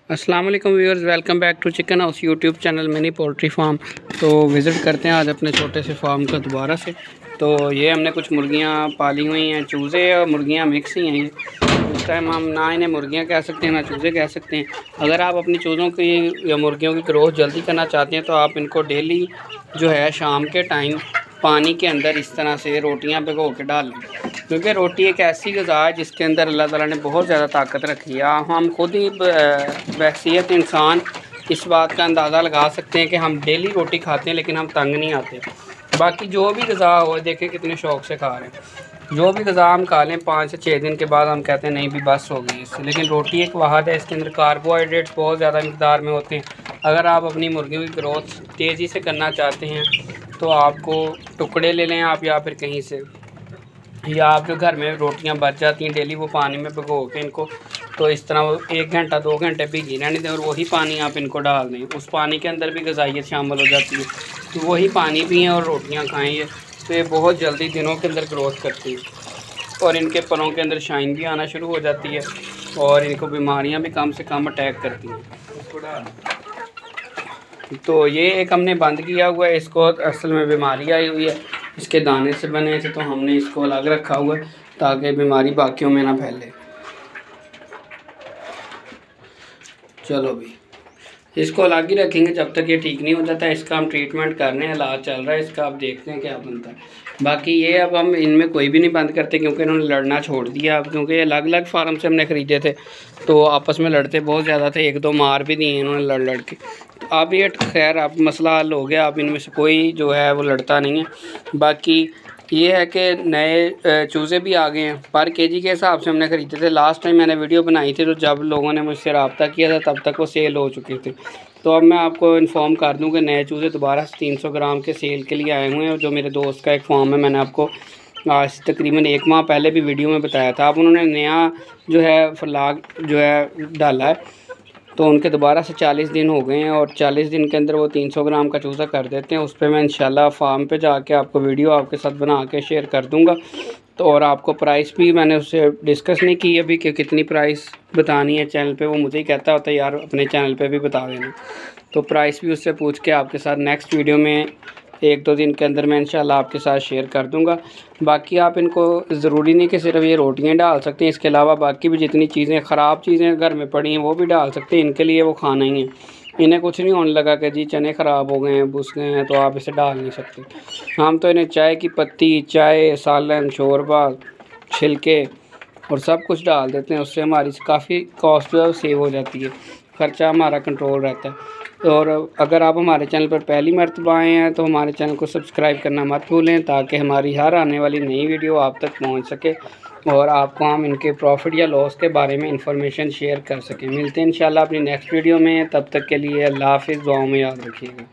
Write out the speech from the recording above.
अस्सलाम वालेकुम viewers, welcome back to chicken house YouTube channel mini poultry farm. तो visit करते हैं आज अपने छोटे से फार्म का दोबारा से। तो ये हमने कुछ मुर्गियां पाली हुई हैं, चूज़े और मुर्गियां मिक्स ही हैं। इस टाइम हम ना इन्हें मुर्गियां कह सकते हैं ना चूज़े कह सकते हैं। अगर आप अपनी चूज़ों की या मुर्गियों की ग्रोथ जल्दी करना चाहते हैं तो आप इनको डेली जो है शाम के टाइम पानी के अंदर इस तरह से रोटियाँ भिगो के डाल लें, क्योंकि रोटी एक ऐसी ग़िज़ा है जिसके अंदर अल्लाह ताला ने बहुत ज़्यादा ताकत रखी है। हम खुद ही बहसीयत इंसान इस बात का अंदाज़ा लगा सकते हैं कि हम डेली रोटी खाते हैं लेकिन हम तंग नहीं आते। बाकी जो भी ग़िज़ा हो, देखें कितने शौक़ से खा रहे हैं। जो भी ग़िज़ा हम खा लें 5 से 6 दिन के बाद हम कहते हैं नहीं भी बस हो गई इससे। लेकिन रोटी एक वाहद है, इसके अंदर कार्बोहाइड्रेट्स बहुत ज़्यादा मकदार में होते हैं। अगर आप अपनी मुर्गियों की ग्रोथ तेज़ी से करना चाहते हैं तो आपको टुकड़े ले लें आप, या फिर कहीं से, या आप जो घर में रोटियां बच जाती हैं डेली वो पानी में भिगो के इनको, तो इस तरह वो 1 घंटा 2 घंटे भिगी रहने दें और वही पानी आप इनको डाल दें। उस पानी के अंदर भी ग़िज़ाइयत शामिल हो जाती है, तो वही पानी पिएँ और रोटियां खाएँ। ये तो ये बहुत जल्दी दिनों के अंदर ग्रोथ करती है और इनके परों के अंदर शाइन भी आना शुरू हो जाती है और इनको बीमारियाँ भी कम से कम अटैक करती हैं। तो ये एक हमने बंद किया हुआ है, इसको असल में बीमारी आई हुई है, इसके दाने से बने थे तो हमने इसको अलग रखा हुआ है ताकि बीमारी बाकियों में ना फैले। चलो भी इसको अलग ही रखेंगे जब तक ये ठीक नहीं हो जाता है। इसका हम ट्रीटमेंट कर रहे हैं, इलाज चल रहा है इसका, आप देखते हैं क्या बनता है। बाकी ये अब हम इनमें कोई भी नहीं बंद करते क्योंकि इन्होंने लड़ना छोड़ दिया अब, क्योंकि अलग अलग फार्म से हमने ख़रीदे थे तो आपस में लड़ते बहुत ज़्यादा थे, 1-2 मार भी दिए इन्होंने लड़ के। तो अब ये खैर अब मसला हल हो गया, अब इनमें से कोई जो है वो लड़ता नहीं है। बाकी ये है कि नए चूज़े भी आ गए हैं, पर केजी के हिसाब से हमने ख़रीदे थे। लास्ट टाइम मैंने वीडियो बनाई थी तो जब लोगों ने मुझसे रब्ता किया था तब तक वो सेल हो चुके थे। तो अब मैं आपको इन्फॉर्म कर दूं कि नए चूज़े दोबारा से 300 ग्राम के सेल के लिए आए हुए हैं। जो मेरे दोस्त का एक फार्म है, मैंने आपको आज तकरीबन 1 माह पहले भी वीडियो में बताया था। अब उन्होंने नया जो है फलाग जो है डाला है तो उनके दोबारा से 40 दिन हो गए हैं और 40 दिन के अंदर वो 300 ग्राम का चूज़ा कर देते हैं। उस पर मैं इंशाल्लाह फार्म पे जाके आपको वीडियो आपके साथ बना के शेयर कर दूंगा। तो और आपको प्राइस भी मैंने उससे डिस्कस नहीं की अभी कि कितनी प्राइस बतानी है चैनल पे, वो मुझे ही कहता होता है यार अपने चैनल पे भी बता देना। तो प्राइस भी उससे पूछ के आपके साथ नेक्स्ट वीडियो में 1-2 दिन के अंदर मैं इंशाल्लाह आपके साथ शेयर कर दूंगा। बाकी आप इनको ज़रूरी नहीं कि सिर्फ ये रोटियां डाल सकते हैं, इसके अलावा बाकी भी जितनी चीज़ें ख़राब चीज़ें घर में पड़ी हैं वो भी डाल सकते हैं। इनके लिए वो खाना ही है, इन्हें कुछ नहीं होने लगा कि जी चने ख़राब हो गए हैं, बुस गए हैं तो आप इसे डाल नहीं सकते। हम तो इन्हें चाय की पत्ती, चाय, सालन, शोरबा, छिलके और सब कुछ डाल देते हैं। उससे हमारी काफ़ी कॉस्ट जो है सेव हो जाती है, ख़र्चा हमारा कंट्रोल रहता है। और अगर आप हमारे चैनल पर पहली मर्तबा आए हैं तो हमारे चैनल को सब्सक्राइब करना मत भूलें ताकि हमारी हर आने वाली नई वीडियो आप तक पहुंच सके और आपको हम इनके प्रॉफिट या लॉस के बारे में इंफॉर्मेशन शेयर कर सकें। मिलते हैं इंशाल्लाह अपनी नेक्स्ट वीडियो में, तब तक के लिए अल्लाह हाफ़िज़, दुआओं में याद रखिएगा।